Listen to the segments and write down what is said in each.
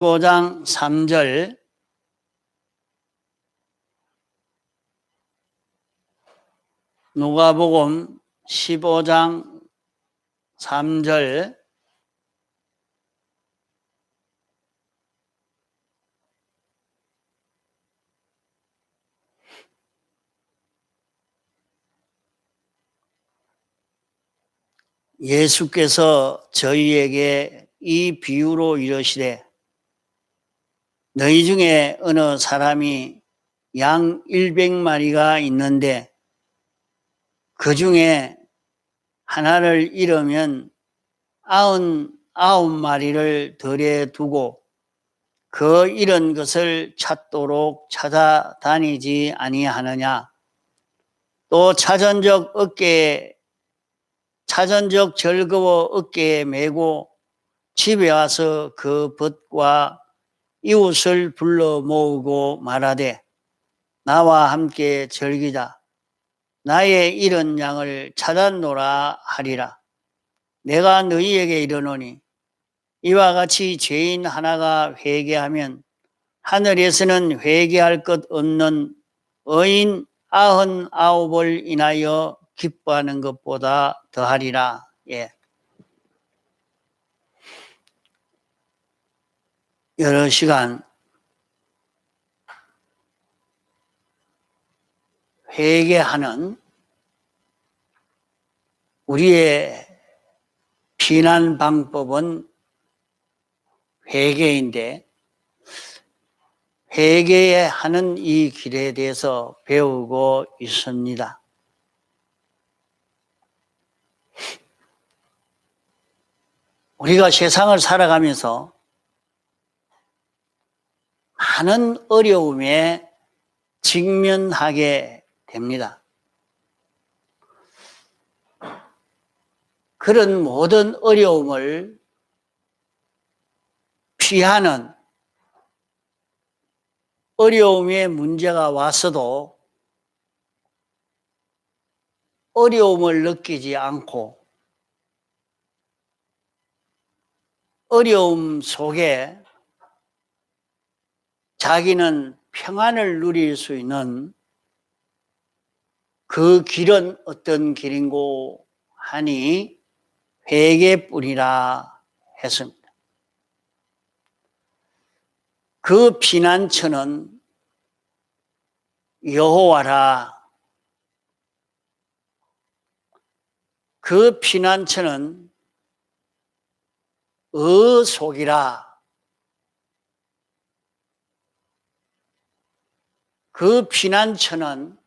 15장 3절 누가복음 15장 3절 예수께서 저희에게 이 비유로 이르시되 너희 중에 어느 사람이 양 100마리가 있는데 그 중에 하나를 잃으면 99마리를 들에 두고 그 잃은 것을 찾도록 찾아다니지 아니하느냐. 또 찾은 적 즐거워 어깨에 메고 집에 와서 그 벗과 이웃을 불러 모으고 말하되 나와 함께 즐기자. 나의 잃은 양을 찾았노라 하리라. 내가 너희에게 이르노니 이와 같이 죄인 하나가 회개하면 하늘에서는 회개할 것 없는 의인 99을 인하여 기뻐하는 것보다 더하리라. 예. 여러 시간 회개하는 우리의 피난 방법은 회개인데 회개하는 이 길에 대해서 배우고 있습니다. 우리가 세상을 살아가면서 많은 어려움에 직면하게 됩니다. 그런 모든 어려움을 피하는 어려움에 문제가 왔어도 어려움을 느끼지 않고 어려움 속에 자기는 평안을 누릴 수 있는 그 길은 어떤 길인고 하니 회개뿐이라 했습니다. 그 피난처는 여호와라. 그 피난처는 의속이라. 그 피난처는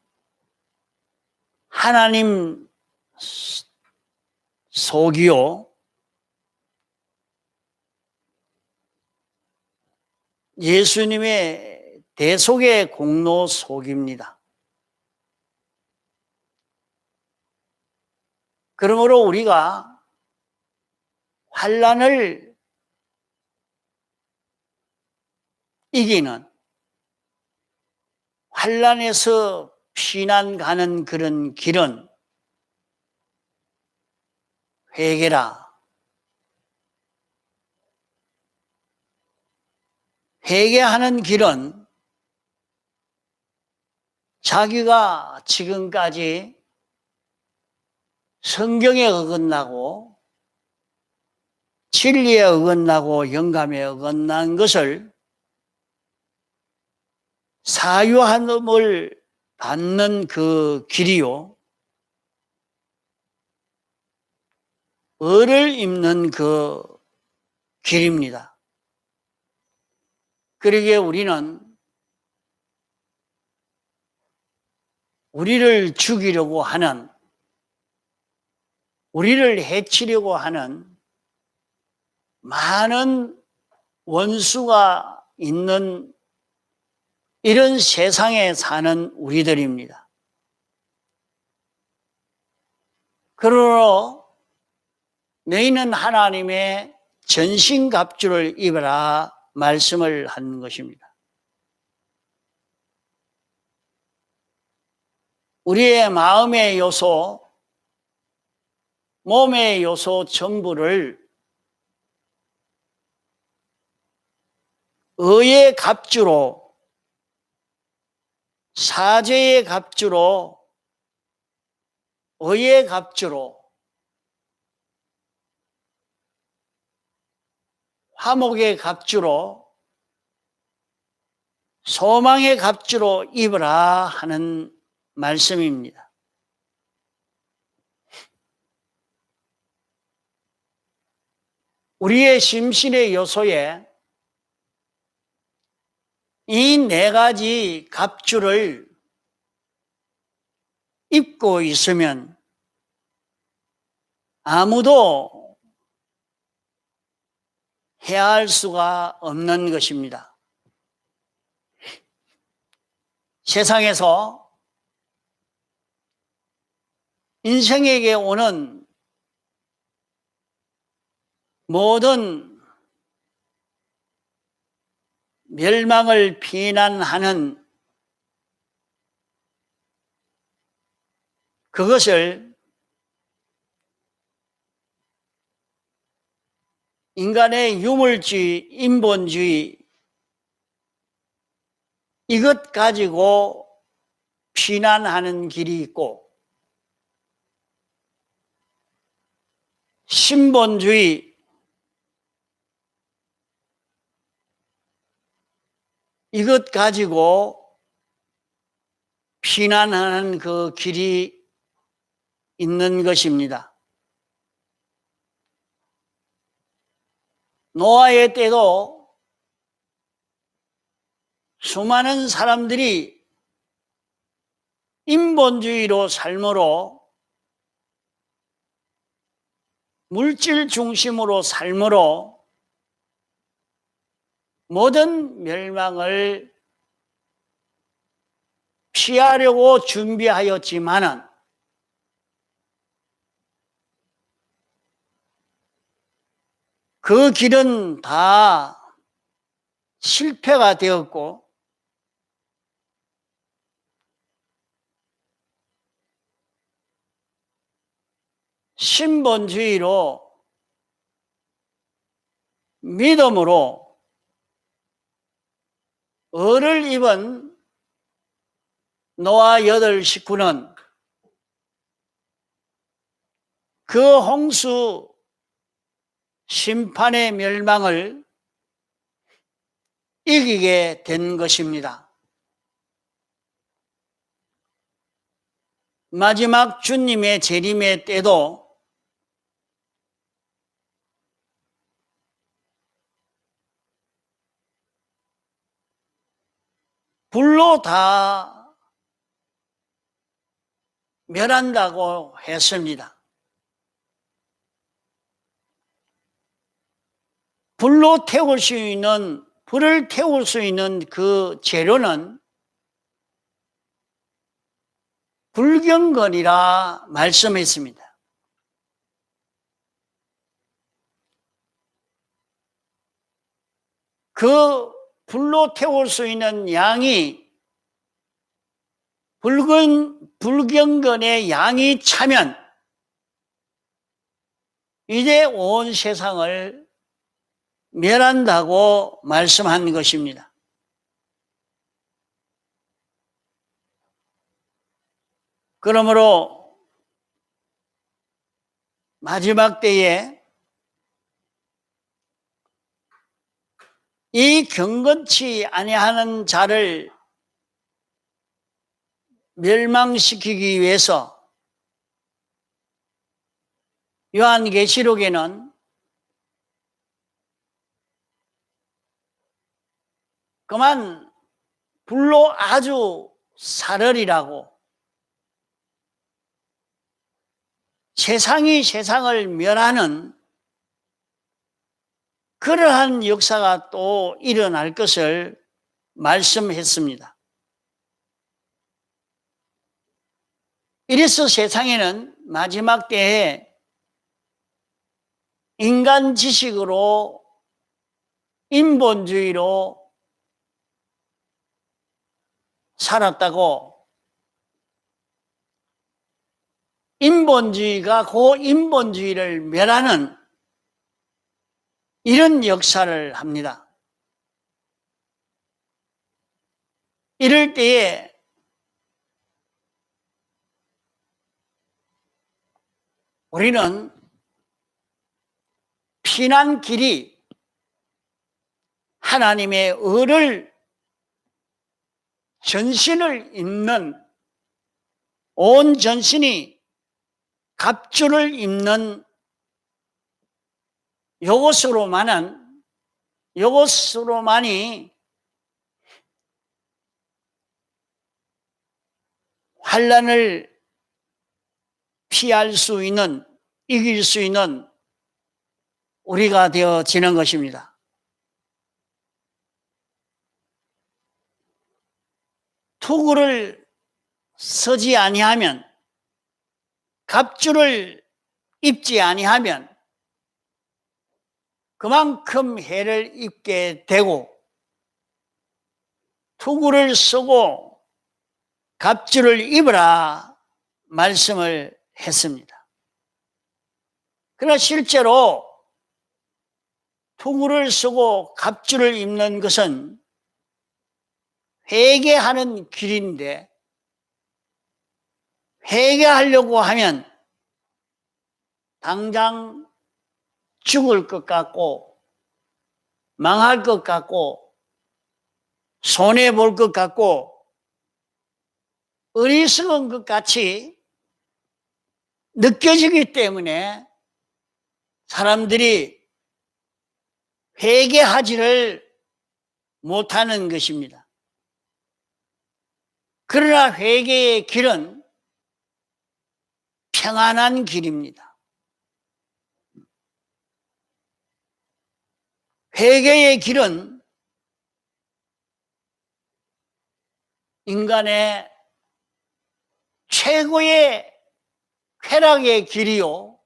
하나님 속이요 예수님의 대속의 공로 속입니다. 그러므로 우리가 환난을 이기는 환난에서 피난 가는 그런 길은 회개라. 회개하는 길은 자기가 지금까지 성경에 어긋나고 진리에 어긋나고 영감에 어긋난 것을 사유함을 받는 그 길이요 의를 입는 그 길입니다. 그러기에 우리는 우리를 죽이려고 하는 우리를 해치려고 하는 많은 원수가 있는 이런 세상에 사는 우리들입니다. 그러므로 너희는 하나님의 전신갑주를 입어라 말씀을 한 것입니다. 우리의 마음의 요소, 몸의 요소 전부를 의의 갑주로, 사죄의 갑주로, 의의 갑주로, 화목의 갑주로, 소망의 갑주로 입으라 하는 말씀입니다. 우리의 심신의 요소에 이 네 가지 갑주를 입고 있으면 아무도 해할 수가 없는 것입니다. 세상에서 인생에게 오는 모든 멸망을 비난하는 그것을 인간의 유물주의, 인본주의 이것 가지고 비난하는 길이 있고, 신본주의 이것 가지고 비난하는 그 길이 있는 것입니다. 노아의 때도 수많은 사람들이 인본주의로 삶으로, 물질 중심으로 삶으로 모든 멸망을 피하려고 준비하였지만은 그 길은 다 실패가 되었고, 신본주의로, 믿음으로 을을 입은 노아 8 식구는 그 홍수 심판의 멸망을 이기게 된 것입니다. 마지막 주님의 재림의 때도 불로 다 멸한다고 했습니다. 불을 태울 수 있는 그 재료는 불경건이라 말씀했습니다. 그 불로 태울 수 있는 양이, 불경건의 양이 차면 이제 온 세상을 멸한다고 말씀한 것입니다. 그러므로 마지막 때에 이 경건치 아니하는 자를 멸망시키기 위해서 요한계시록에는 그만 불로 아주 살으리라고, 세상이 세상을 멸하는 그러한 역사가 또 일어날 것을 말씀했습니다. 이래서 세상에는 마지막 때에 인간 지식으로, 인본주의로 살았다고, 인본주의가 고인본주의를 멸하는 이런 역사를 합니다. 이럴 때에 우리는 피난 길이 하나님의 의를 전신을 입는, 온 전신이 갑주를 입는 요것으로만이 환난을 피할 수 있는, 이길 수 있는 우리가 되어지는 것입니다. 투구를 서지 아니하면, 갑주를 입지 아니하면 그만큼 해를 입게 되고, 투구를 쓰고 갑주를 입으라 말씀을 했습니다. 그러나 실제로 투구를 쓰고 갑주를 입는 것은 회개하는 길인데, 회개하려고 하면 당장 죽을 것 같고, 망할 것 같고, 손해볼 것 같고, 어리석은 것 같이 느껴지기 때문에 사람들이 회개하지를 못하는 것입니다. 그러나 회개의 길은 평안한 길입니다. 회개의 길은 인간의 최고의 쾌락의 길이요,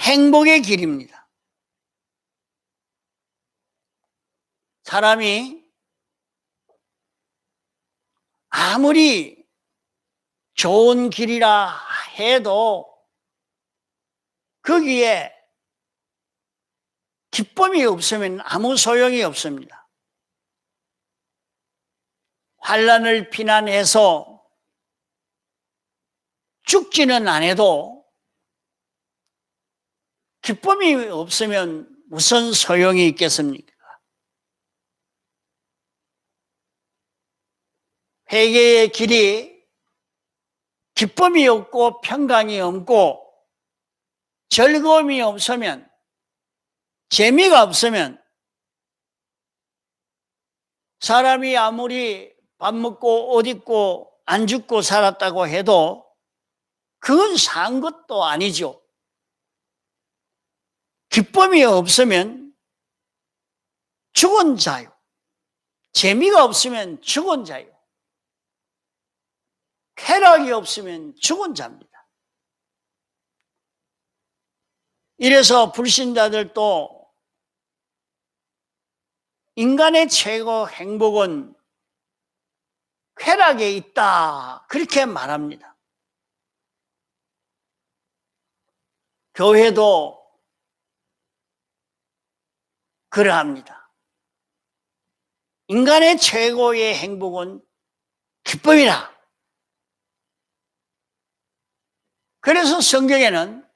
행복의 길입니다. 사람이 아무리 좋은 길이라 해도 거기에 기쁨이 없으면 아무 소용이 없습니다. 환난을 피난해서 죽지는 않아도 기쁨이 없으면 무슨 소용이 있겠습니까? 회개의 길이 기쁨이 없고 평강이 없고 즐거움이 없으면, 재미가 없으면 사람이 아무리 밥 먹고 옷 입고 안 죽고 살았다고 해도 그건 산 것도 아니죠. 기쁨이 없으면 죽은 자요, 재미가 없으면 죽은 자요, 쾌락이 없으면 죽은 자입니다. 이래서 불신자들도 인간의 최고 행복은 쾌락에 있다, 그렇게 말합니다. 교회도 그러합니다. 인간의 최고의 행복은 기쁨이라. 그래서 성경에는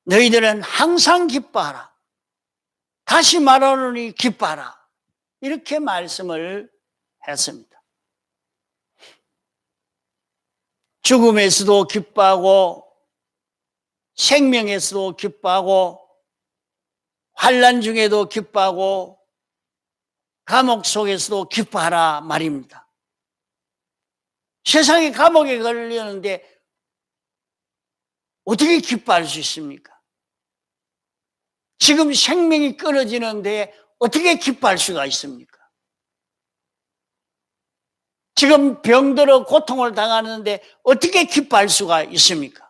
너희들은 항상 기뻐하라, 다시 말하노니 기뻐하라, 이렇게 말씀을 했습니다. 죽음에서도 기뻐하고, 생명에서도 기뻐하고, 환난 중에도 기뻐하고, 감옥 속에서도 기뻐하라 말입니다. 세상에 감옥에 걸리는데 어떻게 기뻐할 수 있습니까? 지금 생명이 끊어지는데 어떻게 기뻐할 수가 있습니까? 지금 병들어 고통을 당하는데 어떻게 기뻐할 수가 있습니까?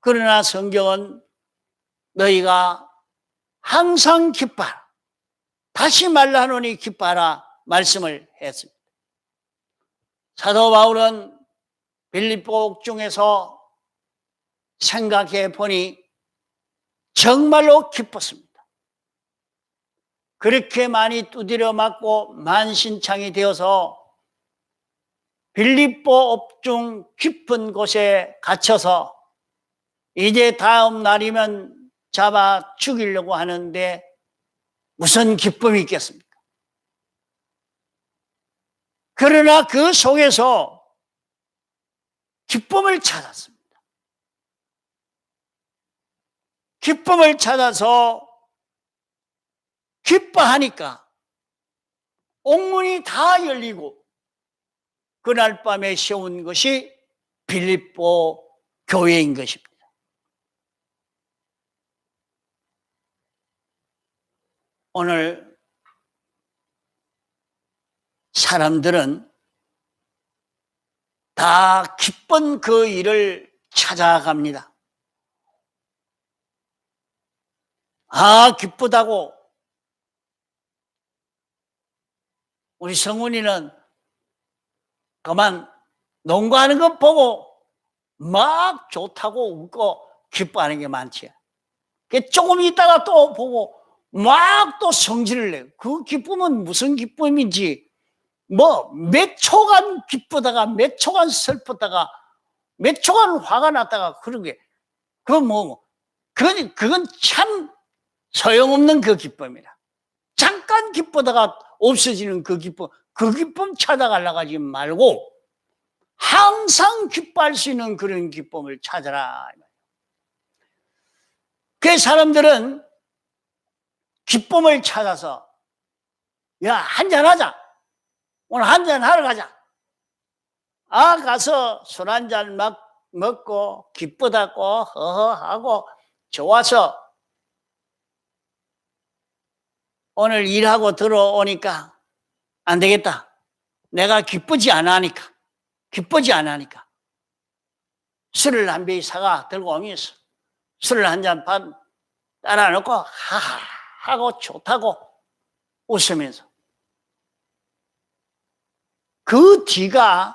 그러나 성경은 너희가 항상 기뻐하라, 다시 말하노니 기뻐하라 말씀을 했습니다. 사도 바울은 빌립보 옥중에서 생각해 보니 정말로 기뻤습니다. 그렇게 많이 두드려 맞고 만신창이 되어서 빌립보 옥중 깊은 곳에 갇혀서 이제 다음 날이면 잡아 죽이려고 하는데 무슨 기쁨이 있겠습니까? 그러나 그 속에서 기쁨을 찾았습니다. 기쁨을 찾아서 기뻐하니까 옥문이 다 열리고 그날 밤에 세운 것이 빌립보 교회인 것입니다. 오늘 사람들은 다 기쁜 그 일을 찾아갑니다. 아, 기쁘다고. 우리 성훈이는 그만 농구하는 것 보고 막 좋다고 웃고 기뻐하는 게 많지. 조금 있다가 또 보고 막 또 성질을 내고, 그 기쁨은 무슨 기쁨인지, 뭐 몇 초간 기쁘다가 몇 초간 슬프다가 몇 초간 화가 났다가 그런 게, 그건 참 소용없는 그 기쁨이라. 잠깐 기쁘다가 없어지는 그 기쁨 찾아가려고 하지 말고 항상 기뻐할 수 있는 그런 기쁨을 찾아라. 그 사람들은 기쁨을 찾아서, 야, 한잔하자. 오늘 한잔하러 가자. 아, 가서 술 한잔 막 먹고 기쁘다고 허허하고 좋아서 오늘 일하고 들어오니까 안 되겠다. 내가 기쁘지 않으니까 술을 한 병 사가 들고 오면서 술을 한 잔 반 따라 놓고 하하 하고 좋다고 웃으면서 그 뒤가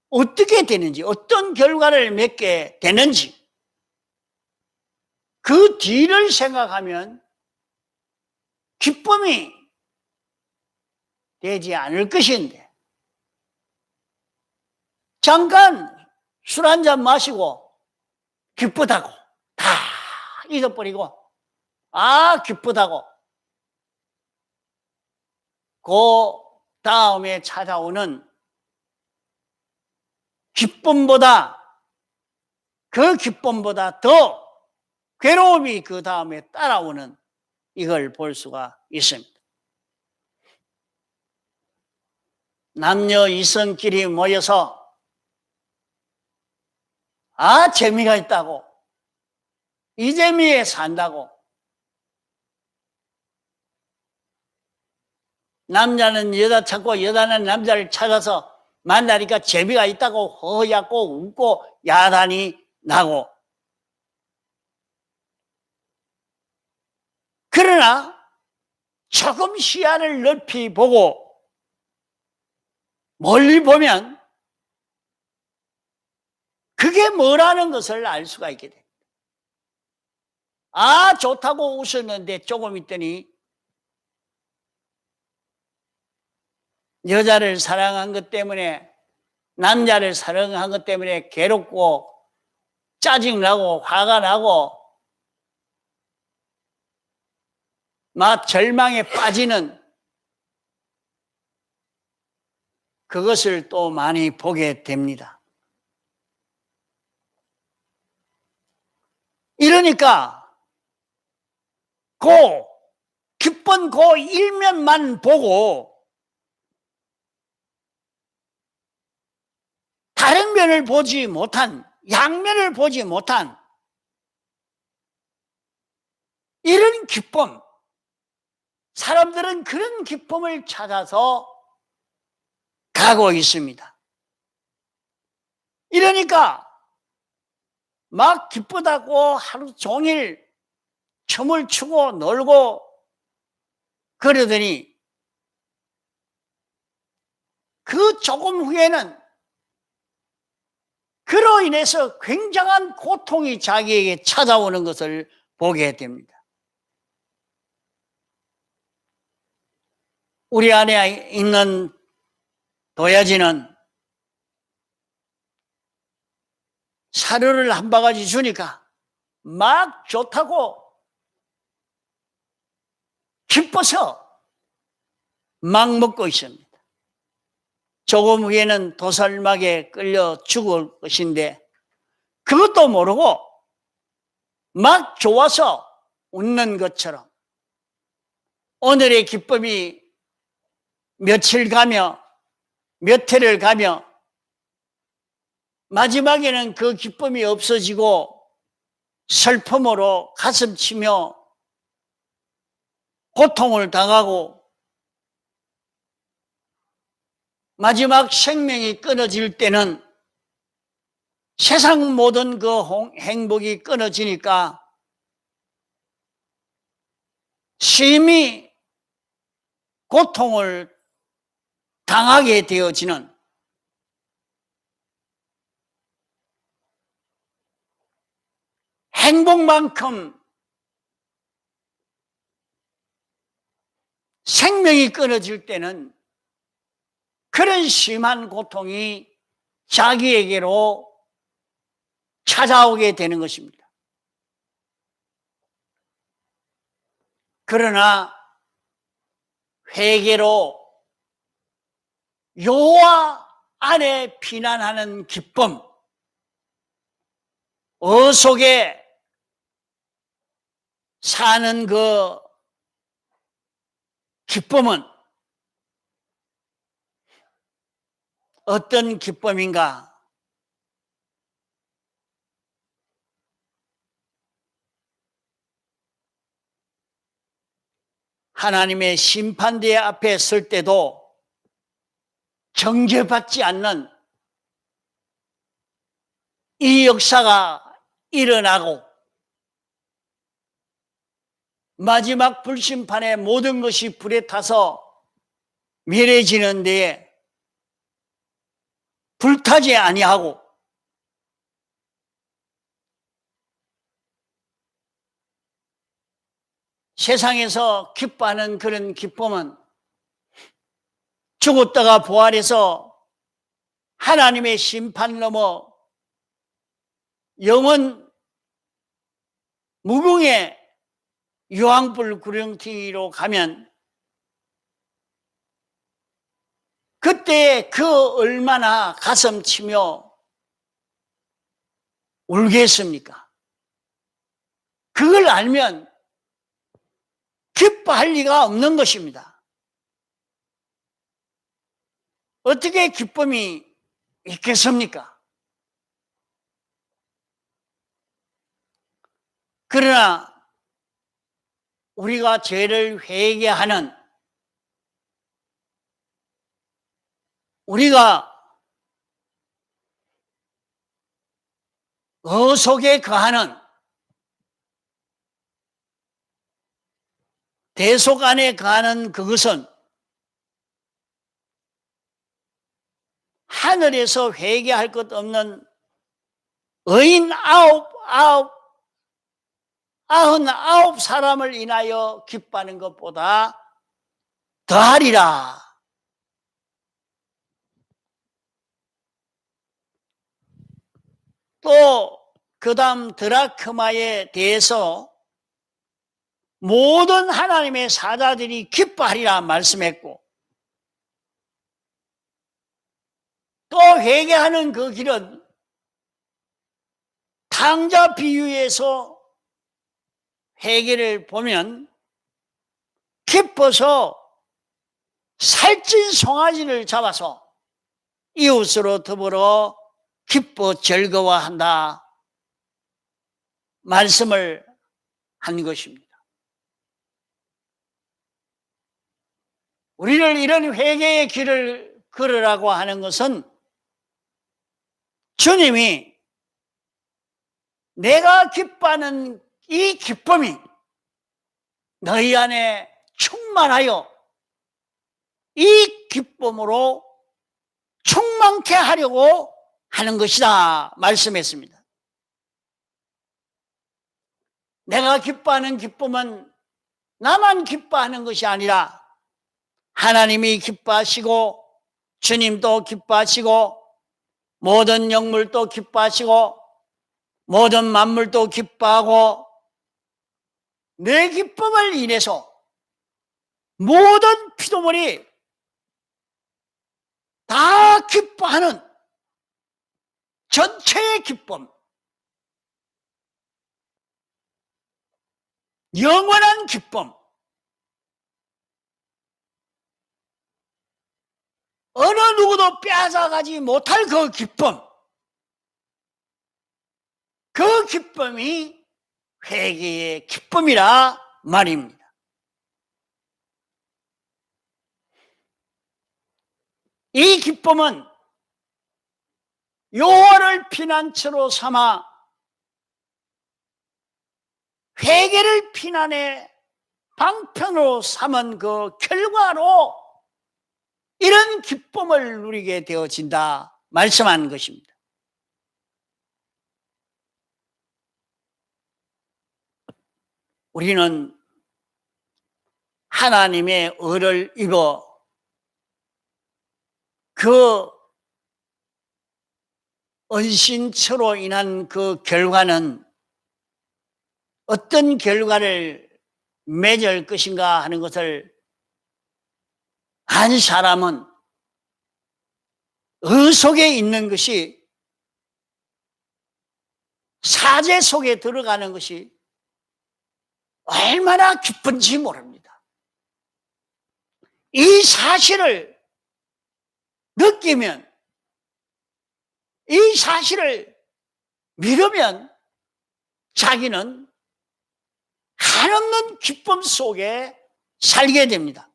어떻게 되는지, 어떤 결과를 맺게 되는지 그 뒤를 생각하면 기쁨이 되지 않을 것인데, 잠깐 술 한 잔 마시고 기쁘다고 다 잊어버리고, 아, 기쁘다고 그 다음에 찾아오는 그 기쁨보다 더 괴로움이 그 다음에 따라오는, 이걸 볼 수가 있습니다. 남녀 이성끼리 모여서 아, 재미가 있다고, 이 재미에 산다고, 남자는 여자 찾고 여자는 남자를 찾아서 만나니까 재미가 있다고 허약고 웃고 야단이 나고, 그러나 조금 시야를 넓히 보고 멀리 보면 그게 뭐라는 것을 알 수가 있게 됩니다. 아, 좋다고 웃었는데 조금 있더니 여자를 사랑한 것 때문에, 남자를 사랑한 것 때문에 괴롭고 짜증나고 화가 나고 막 절망에 빠지는, 그것을 또 많이 보게 됩니다. 이러니까 기쁜 그 일면만 보고 다른 면을 보지 못한, 양면을 보지 못한 이런 기쁨, 사람들은 그런 기쁨을 찾아서 가고 있습니다. 이러니까 막 기쁘다고 하루 종일 춤을 추고 놀고 그러더니 그 조금 후에는 그로 인해서 굉장한 고통이 자기에게 찾아오는 것을 보게 됩니다. 우리 안에 있는 도야지는 사료를 한 바가지 주니까 막 좋다고 기뻐서 막 먹고 있습니다. 조금 후에는 도살막에 끌려 죽을 것인데 그것도 모르고 막 좋아서 웃는 것처럼 오늘의 기쁨이 며칠 가며 몇 해를 가며 마지막에는 그 기쁨이 없어지고 슬픔으로 가슴 치며 고통을 당하고 마지막 생명이 끊어질 때는 세상 모든 그 행복이 끊어지니까 심히 고통을 당하게 되어지는 행복만큼 생명이 끊어질 때는 그런 심한 고통이 자기에게로 찾아오게 되는 것입니다. 그러나 회개로 여호와 안에 피난하는 기쁨, 속에 사는 그 기쁨은 어떤 기쁨인가? 하나님의 심판대 앞에 설 때도 정죄받지 않는 이 역사가 일어나고 마지막 불심판에 모든 것이 불에 타서 멸해지는 데에 불타지 아니하고 세상에서 기뻐하는 그런 기쁨은 죽었다가 부활해서 하나님의 심판 넘어 영원 무궁의 유황불 구렁텅이로 가면 그때 그 얼마나 가슴 치며 울겠습니까? 그걸 알면 기뻐할 리가 없는 것입니다. 어떻게 기쁨이 있겠습니까? 그러나 우리가 죄를 회개하는 우리가 속에 거하는 대속 안에 거하는 그것은 하늘에서 회개할 것 없는 의인 99 사람을 인하여 기뻐하는 것보다 더하리라. 또 그 다음 드라크마에 대해서 모든 하나님의 사자들이 기뻐하리라 말씀했고 또 회개하는 그 길은 탕자 비유에서 회개를 보면 기뻐서 살찐 송아지를 잡아서 이웃으로 더불어 기뻐 즐거워한다 말씀을 한 것입니다. 우리를 이런 회개의 길을 걸으라고 하는 것은 주님이 내가 기뻐하는 이 기쁨이 너희 안에 충만하여 이 기쁨으로 충만케 하려고 하는 것이다 말씀했습니다. 내가 기뻐하는 기쁨은 나만 기뻐하는 것이 아니라 하나님이 기뻐하시고 주님도 기뻐하시고 모든 영물도 기뻐하시고 모든 만물도 기뻐하고 내 기쁨을 인해서 모든 피조물이 다 기뻐하는 전체의 기쁨, 영원한 기쁨, 어느 누구도 빼앗아가지 못할 그 기쁨, 그 기쁨이 회개의 기쁨이라 말입니다. 이 기쁨은 여호와를 피난처로 삼아 회개를 피난의 방편으로 삼은 그 결과로 이런 기쁨을 누리게 되어진다 말씀한 것입니다. 우리는 하나님의 의를 입어 그 은신처로 인한 그 결과는 어떤 결과를 맺을 것인가 하는 것을 한 사람은 의 속에 있는 것이 사제 속에 들어가는 것이 얼마나 기쁜지 모릅니다. 이 사실을 느끼면, 이 사실을 믿으면 자기는 한없는 기쁨 속에 살게 됩니다.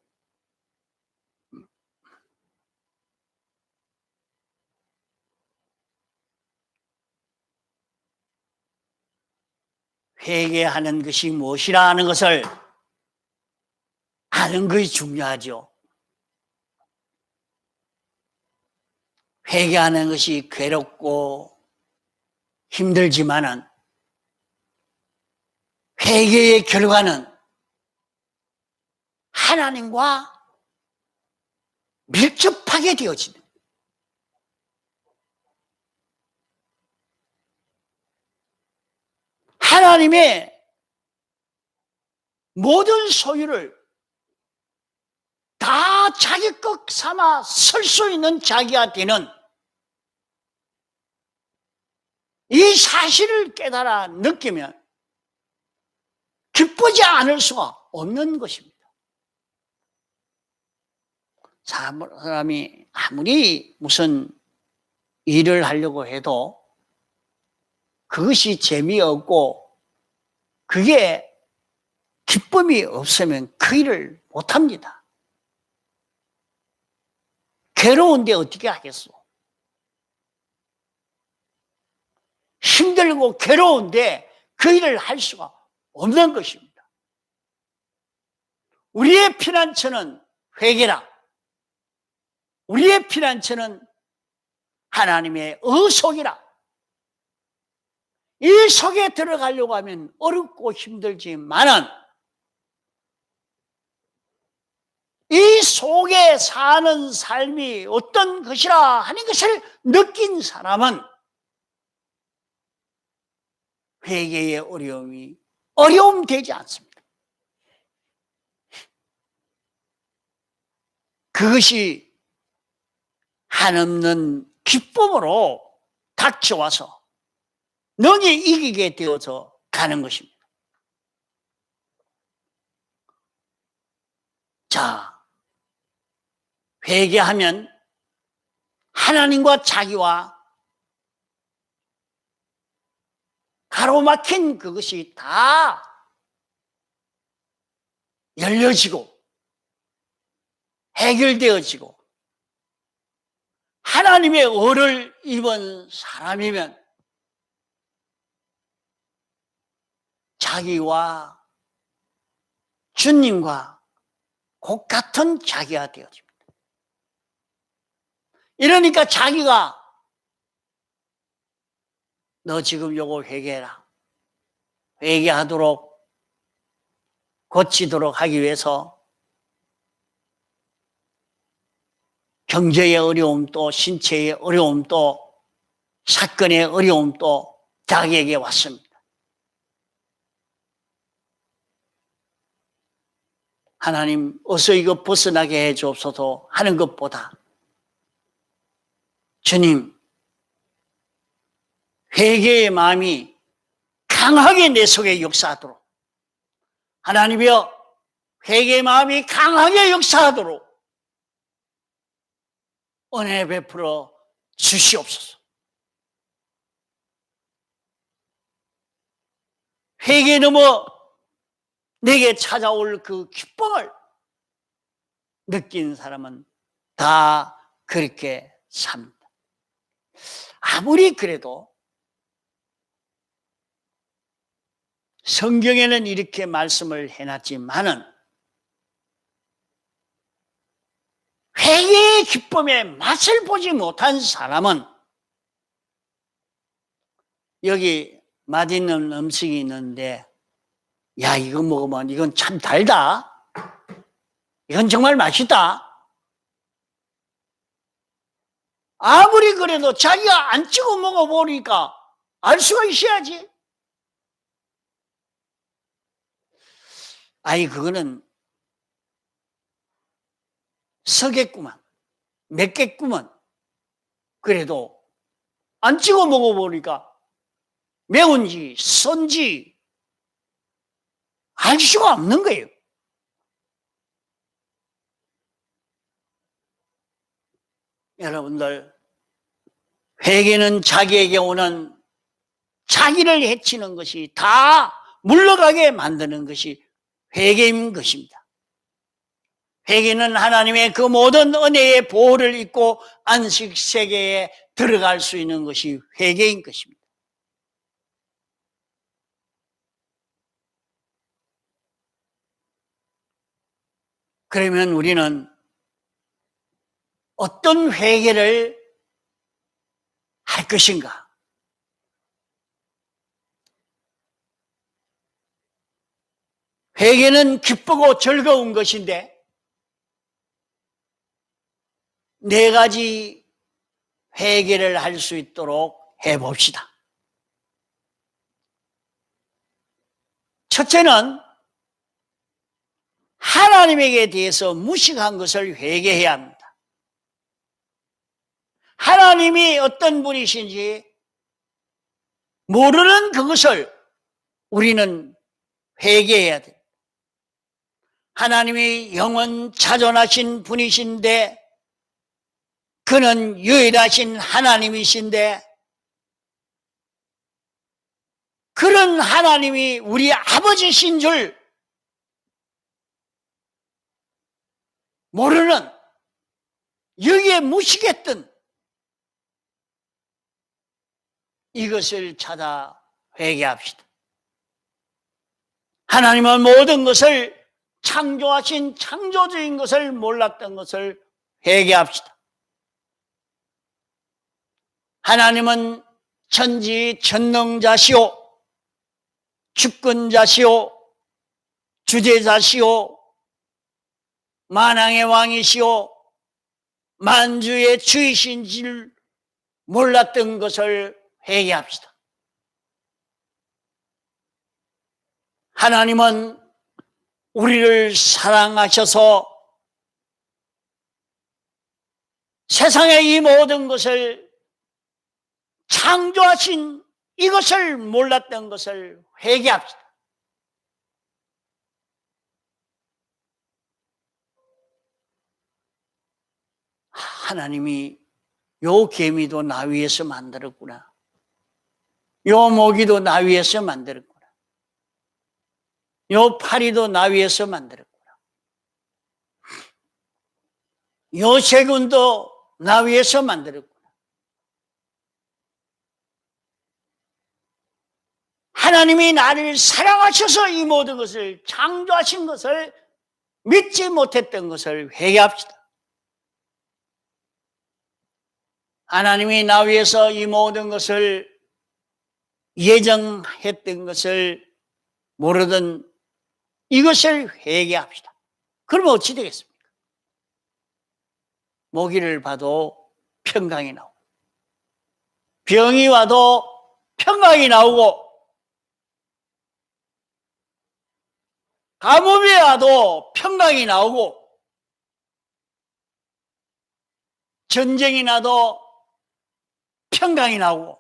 회개하는 것이 무엇이라 하는 것을 아는 것이 중요하죠. 회개하는 것이 괴롭고 힘들지만은 회개의 결과는 하나님과 밀접하게 되어지는, 하나님의 모든 소유를 다 자기 것 삼아 설 수 있는 자기가 되는 이 사실을 깨달아 느끼면 기쁘지 않을 수가 없는 것입니다. 사람이 아무리 무슨 일을 하려고 해도 그것이 재미없고 그게 기쁨이 없으면 그 일을 못합니다. 괴로운데 어떻게 하겠어? 힘들고 괴로운데 그 일을 할 수가 없는 것입니다. 우리의 피난처는 회개라. 우리의 피난처는 하나님의 의속이라. 이 속에 들어가려고 하면 어렵고 힘들지만은 이 속에 사는 삶이 어떤 것이라 하는 것을 느낀 사람은 회개의 어려움 되지 않습니다. 그것이 한없는 기쁨으로 닥쳐와서 능히 이기게 되어서 가는 것입니다. 자, 회개하면 하나님과 자기와 가로막힌 그것이 다 열려지고 해결되어지고 하나님의 의를 입은 사람이면 자기와 주님과 곧 같은 자기가 되어집니다. 이러니까 자기가 너 지금 요거 회개해라. 회개하도록 고치도록 하기 위해서 경제의 어려움도 신체의 어려움도 사건의 어려움도 자기에게 왔습니다. 하나님 어서 이거 벗어나게 해 주옵소서 하는 것보다 주님 회개의 마음이 강하게 내 속에 역사하도록 하나님이여 회개의 마음이 강하게 역사하도록 은혜 베풀어 주시옵소서. 회개에 넘어 내게 찾아올 그 기쁨을 느낀 사람은 다 그렇게 삽니다. 아무리 그래도 성경에는 이렇게 말씀을 해놨지만은 회개의 기쁨의 맛을 보지 못한 사람은 여기 맛있는 음식이 있는데 야 이거 먹으면 이건 참 달다. 이건 정말 맛있다. 아무리 그래도 자기가 안 찍어 먹어보니까 알 수가 있어야지. 아니 그거는 서겠구만 맵겠구만. 그래도 안 찍어 먹어보니까 매운지 선지 알 수가 없는 거예요. 여러분들 회개는 자기에게 오는 자기를 해치는 것이 다 물러가게 만드는 것이 회개인 것입니다. 회개는 하나님의 그 모든 은혜의 보호를 입고 안식 세계에 들어갈 수 있는 것이 회개인 것입니다. 그러면 우리는 어떤 회개를 할 것인가? 회개는 기쁘고 즐거운 것인데 네 가지 회개를 할 수 있도록 해봅시다. 첫째는 하나님에게 대해서 무식한 것을 회개해야 합니다. 하나님이 어떤 분이신지 모르는 그것을 우리는 회개해야 됩니다. 하나님이 영원 자존하신 분이신데 그는 유일하신 하나님이신데 그런 하나님이 우리 아버지신 줄 모르는 여기에 무식했던 이것을 찾아 회개합시다. 하나님은 모든 것을 창조하신 창조주인 것을 몰랐던 것을 회개합시다. 하나님은 천지천능자시오 주권자시오 주제자시오 만왕의 왕이시오 만주의 주이신 줄 몰랐던 것을 회개합시다. 하나님은 우리를 사랑하셔서 세상의 이 모든 것을 창조하신 이것을 몰랐던 것을 회개합시다. 하나님이 요 개미도 나 위에서 만들었구나. 요 모기도 나 위에서 만들었구나. 요 파리도 나 위에서 만들었구나. 요 새군도 나 위에서 만들었구나. 하나님이 나를 사랑하셔서 이 모든 것을 창조하신 것을 믿지 못했던 것을 회개합시다. 하나님이 나 위해서 이 모든 것을 예정했던 것을 모르던 이것을 회개합시다. 그러면 어찌 되겠습니까? 모기를 봐도 평강이 나오고, 병이 와도 평강이 나오고, 가뭄이 와도 평강이 나오고, 전쟁이 나도 평강이 나오고,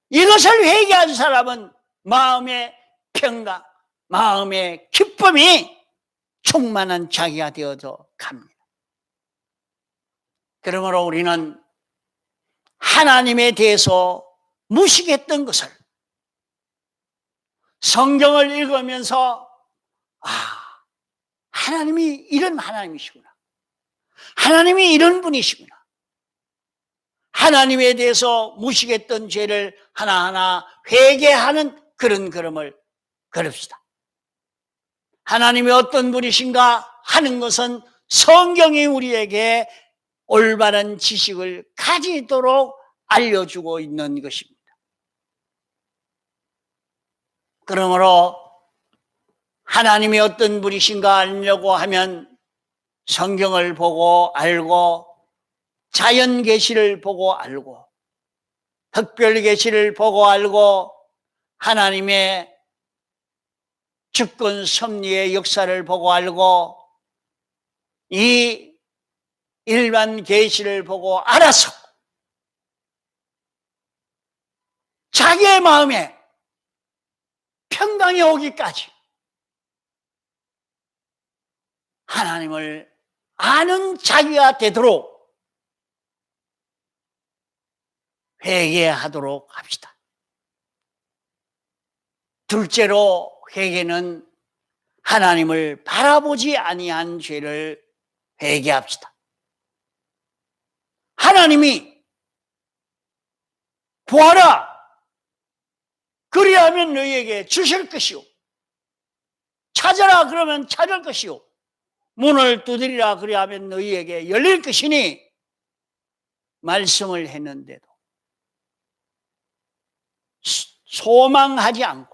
이것을 회개한 사람은 마음의 평강, 마음의 기쁨이 충만한 자기가 되어져 갑니다. 그러므로 우리는 하나님에 대해서 무식했던 것을 성경을 읽으면서 하나님이 이런 하나님이시구나, 하나님이 이런 분이시구나, 하나님에 대해서 무식했던 죄를 하나하나 회개하는 그런 걸음을 걸읍시다. 하나님이 어떤 분이신가 하는 것은 성경이 우리에게 올바른 지식을 가지도록 알려주고 있는 것입니다. 그러므로 하나님이 어떤 분이신가 알려고 하면 성경을 보고 알고, 자연 계시를 보고 알고, 특별 계시를 보고 알고, 하나님의 주권 섭리의 역사를 보고 알고, 이 일반 계시를 보고 알아서 자기의 마음에 평강이 오기까지 하나님을 아는 자기가 되도록 회개하도록 합시다. 둘째로, 회개는 하나님을 바라보지 아니한 죄를 회개합시다. 하나님이 보아라, 그리하면 너희에게 주실 것이요, 찾아라 그러면 찾을 것이요, 문을 두드리라 그리하면 너희에게 열릴 것이니 말씀을 했는데도 소망하지 않고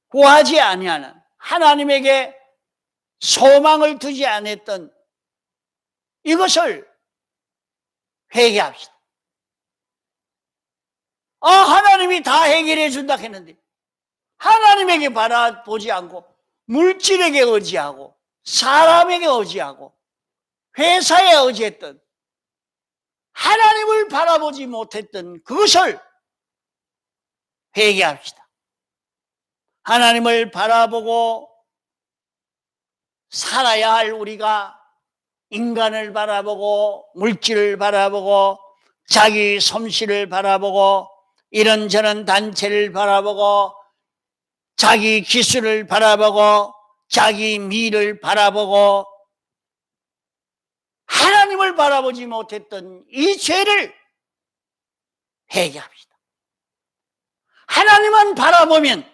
구하지 아니하는, 하나님에게 소망을 두지 않았던 이것을 회개합시다. 하나님이 다 해결해 준다 했는데 하나님에게 바라보지 않고 물질에게 의지하고 사람에게 의지하고 회사에 의지했던, 하나님을 바라보지 못했던 그것을 회개합시다. 하나님을 바라보고 살아야 할 우리가 인간을 바라보고 물질을 바라보고 자기 솜씨를 바라보고 이런저런 단체를 바라보고 자기 기술을 바라보고 자기 미를 바라보고 하나님을 바라보지 못했던 이 죄를 회개합시다. 하나님만 바라보면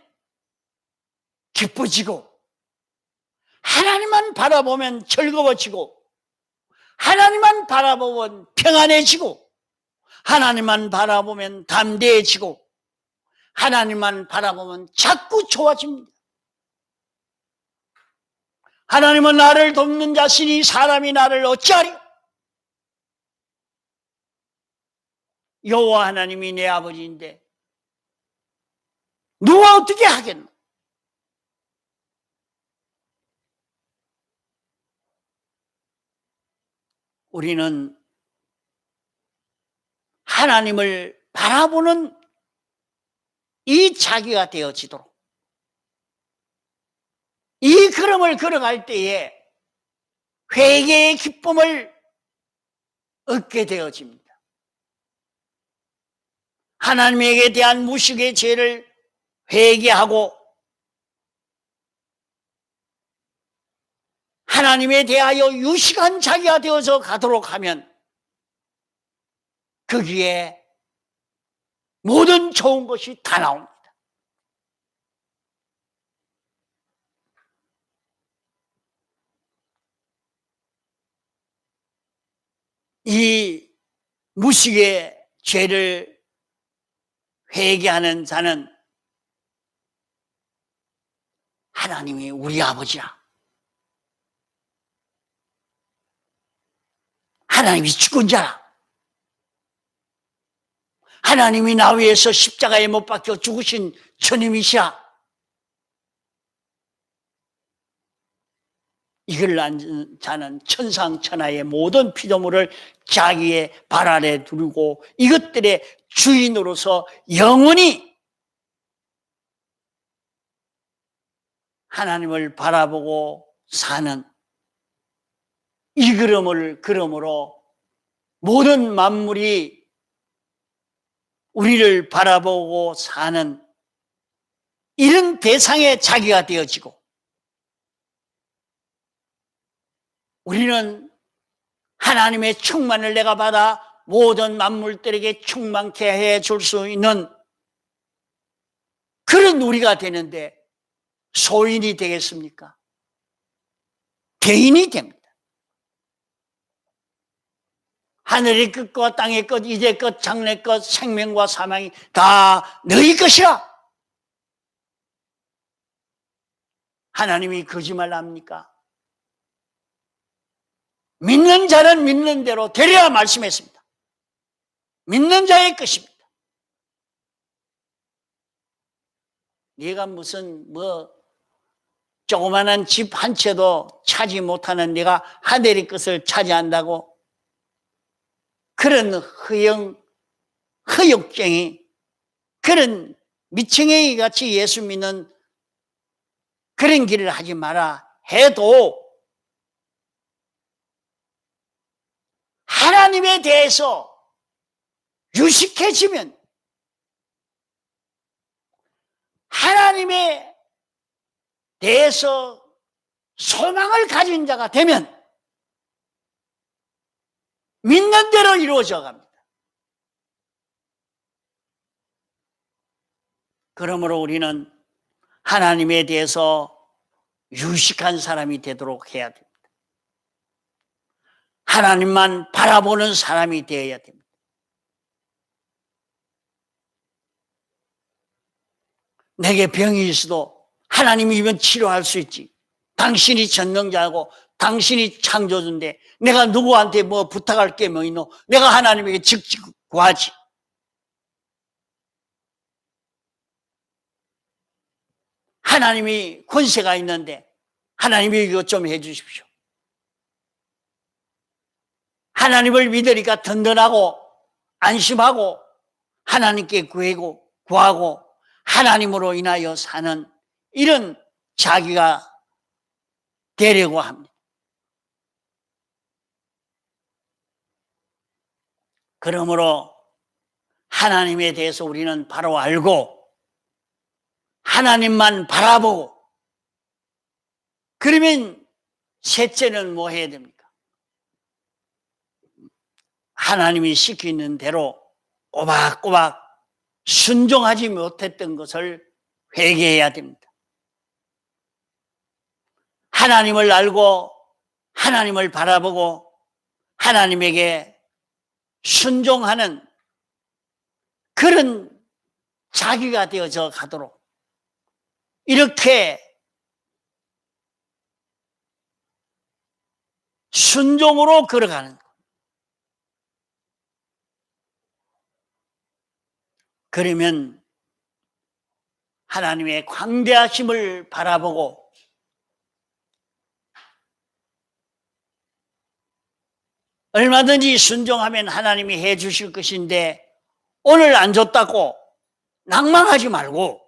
기뻐지고, 하나님만 바라보면 즐거워지고, 하나님만 바라보면 평안해지고, 하나님만 바라보면 담대해지고, 하나님만 바라보면 자꾸 좋아집니다. 하나님은 나를 돕는 자시니 사람이 나를 어찌하리요? 여호와 하나님이 내 아버지인데 누가 어떻게 하겠노? 우리는 하나님을 바라보는 이 자기가 되어지도록 이 걸음을 걸어갈 때에 회개의 기쁨을 얻게 되어집니다. 하나님에게 대한 무식의 죄를 회개하고 하나님에 대하여 유식한 자기가 되어서 가도록 하면 거기에 모든 좋은 것이 다 나옵니다. 이 무식의 죄를 회개하는 자는 하나님이 우리 아버지라, 하나님이 죽은 자라. 하나님이 나 위해서 십자가에 못 박혀 죽으신 주님이시라. 이걸 안 자는 천상천하의 모든 피조물을 자기의 발 아래 두르고 이것들의 주인으로서 영원히 하나님을 바라보고 사는 이 그러므로 모든 만물이 우리를 바라보고 사는 이런 대상의 자기가 되어지고 우리는 하나님의 충만을 내가 받아 모든 만물들에게 충만케 해줄 수 있는 그런 우리가 되는데 소인이 되겠습니까? 개인이 됩니다. 하늘의 끝과 땅의 끝, 이제 끝, 장래 끝, 생명과 사망이 다 너희 것이라. 하나님이 거짓말 합니까? 믿는 자는 믿는 대로 되리라 말씀했습니다. 믿는 자의 것입니다. 네가 무슨 조그마한 집 한 채도 차지 못하는 네가 하늘의 것을 차지한다고? 그런 허욕쟁이, 그런 미청갱이 같이 예수 믿는 그런 길을 하지 마라 해도 하나님에 대해서 유식해지면, 하나님에 대해서 소망을 가진 자가 되면 믿는 대로 이루어져 갑니다. 그러므로 우리는 하나님에 대해서 유식한 사람이 되도록 해야 됩니다. 하나님만 바라보는 사람이 되어야 됩니다. 내게 병이 있어도 하나님이면 치료할 수 있지. 당신이 전능자고 당신이 창조주인데 내가 누구한테 뭐 부탁할 게 뭐 있노? 내가 하나님에게 직접 구하지. 하나님이 권세가 있는데 하나님이 이것 좀 해주십시오. 하나님을 믿으니까 든든하고 안심하고 하나님께 구하고 하나님으로 인하여 사는 이런 자기가 되려고 합니다. 그러므로 하나님에 대해서 우리는 바로 알고 하나님만 바라보고, 그러면 셋째는 뭐 해야 됩니까? 하나님이 시키는 대로 꼬박꼬박 순종하지 못했던 것을 회개해야 됩니다. 하나님을 알고 하나님을 바라보고 하나님에게 순종하는 그런 자기가 되어져 가도록 이렇게 순종으로 걸어가는 것. 그러면 하나님의 광대하심을 바라보고 얼마든지 순종하면 하나님이 해 주실 것인데 오늘 안 줬다고 낭망하지 말고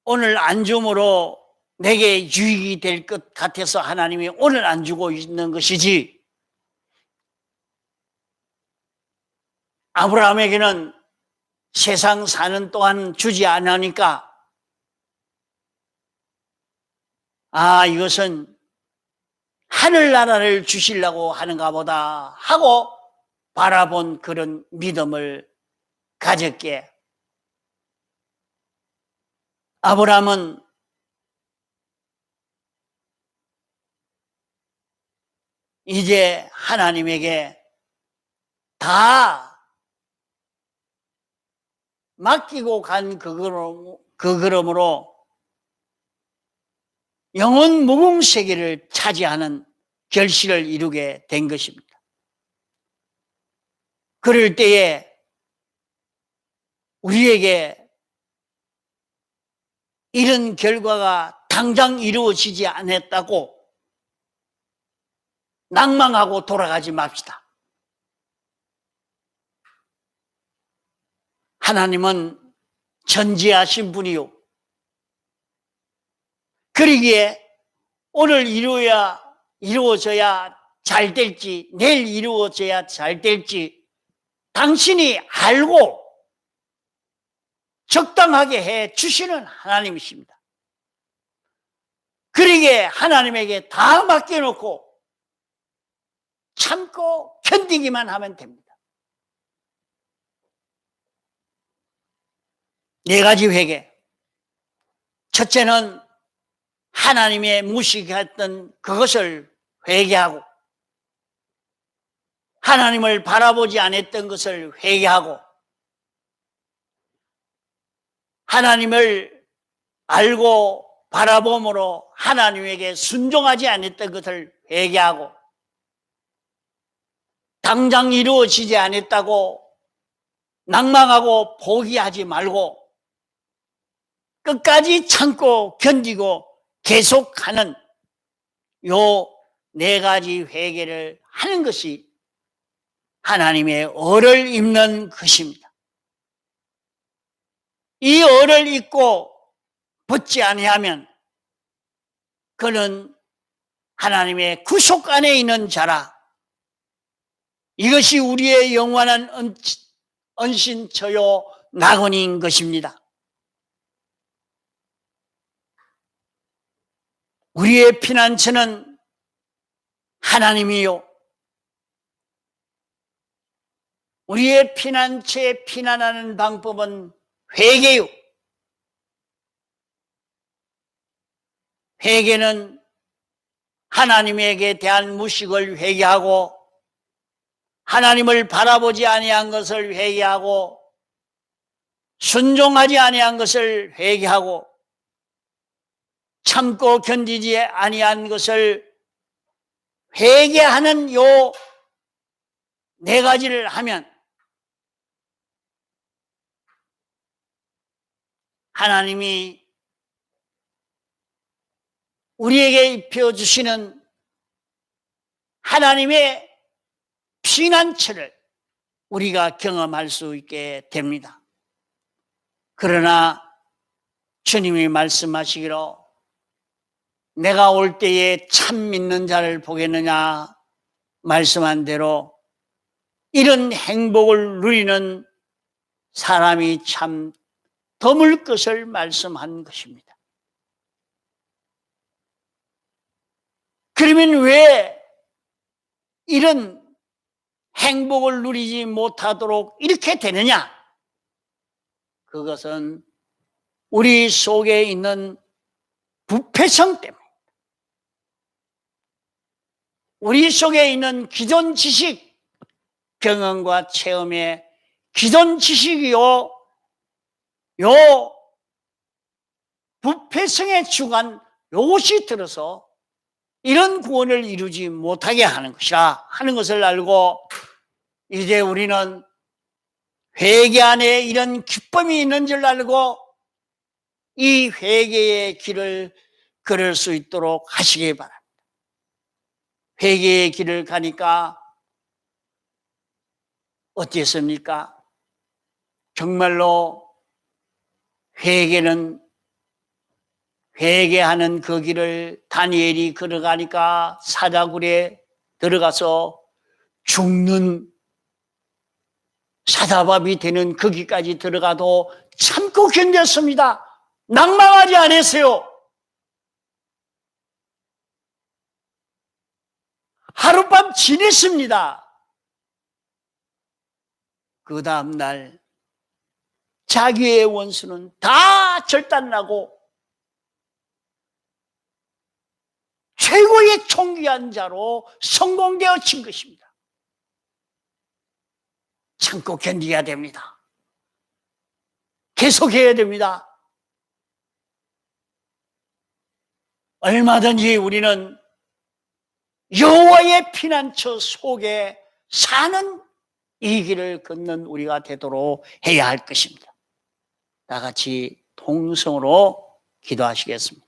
오늘 안 줌으로 내게 유익이 될 것 같아서 하나님이 오늘 안 주고 있는 것이지, 아브라함에게는 세상 사는 동안 주지 않으니까 이것은 하늘나라를 주시려고 하는가 보다 하고 바라본 그런 믿음을 가졌기에 아브라함은 이제 하나님에게 다 맡기고 간 그 걸음으로 영혼 무궁 세계를 차지하는 결실을 이루게 된 것입니다. 그럴 때에 우리에게 이런 결과가 당장 이루어지지 않았다고 낭망하고 돌아가지 맙시다. 하나님은 전지하신 분이요, 그러기에 오늘 이루어져야 잘 될지, 내일 이루어져야 잘 될지 당신이 알고 적당하게 해 주시는 하나님이십니다. 그러기에 하나님에게 다 맡겨놓고 참고 견디기만 하면 됩니다. 4가지 회개. 첫째는 하나님의 무식했던 그것을 회개하고, 하나님을 바라보지 않았던 것을 회개하고, 하나님을 알고 바라봄으로 하나님에게 순종하지 않았던 것을 회개하고, 당장 이루어지지 않았다고 낭망하고 포기하지 말고 끝까지 참고 견디고 계속하는 요 4가지 회개를 하는 것이 하나님의 얼을 입는 것입니다. 이 얼을 입고 벗지 아니하면 그는 하나님의 구속 안에 있는 자라. 이것이 우리의 영원한 은신처요 낙원인 것입니다. 우리의 피난처는 하나님이요, 우리의 피난처에 피난하는 방법은 회개요. 회개는 하나님에게 대한 무식을 회개하고, 하나님을 바라보지 아니한 것을 회개하고, 순종하지 아니한 것을 회개하고, 참고 견디지 아니한 것을 회개하는 요 4가지를 하면 하나님이 우리에게 입혀주시는 하나님의 피난처를 우리가 경험할 수 있게 됩니다. 그러나 주님이 말씀하시기로 내가 올 때에 참 믿는 자를 보겠느냐 말씀한 대로 이런 행복을 누리는 사람이 참 드물 것을 말씀한 것입니다. 그러면 왜 이런 행복을 누리지 못하도록 이렇게 되느냐? 그것은 우리 속에 있는 부패성 때문에, 우리 속에 있는 기존 지식, 경험과 체험의 기존 지식이요, 요 부패성에 주관 요것이 들어서 이런 구원을 이루지 못하게 하는 것이라 하는 것을 알고, 이제 우리는 회개 안에 이런 기쁨이 있는 줄 알고 이 회개의 길을 걸을 수 있도록 하시기 바랍니다. 회개의 길을 가니까 어땠습니까? 정말로 회개하는 그 길을 다니엘이 걸어가니까 사자굴에 들어가서 죽는 사자밥이 되는 거기까지 들어가도 참고 견뎠습니다. 낭망하지 않았어요. 하룻밤 지냈습니다. 그 다음날 자기의 원수는 다 절단나고 최고의 총귀한 자로 성공되어진 것입니다. 참고 견뎌야 됩니다. 계속해야 됩니다. 얼마든지 우리는 여호와의 피난처 속에 사는 이 길을 걷는 우리가 되도록 해야 할 것입니다. 다 같이 통성으로 기도하시겠습니다.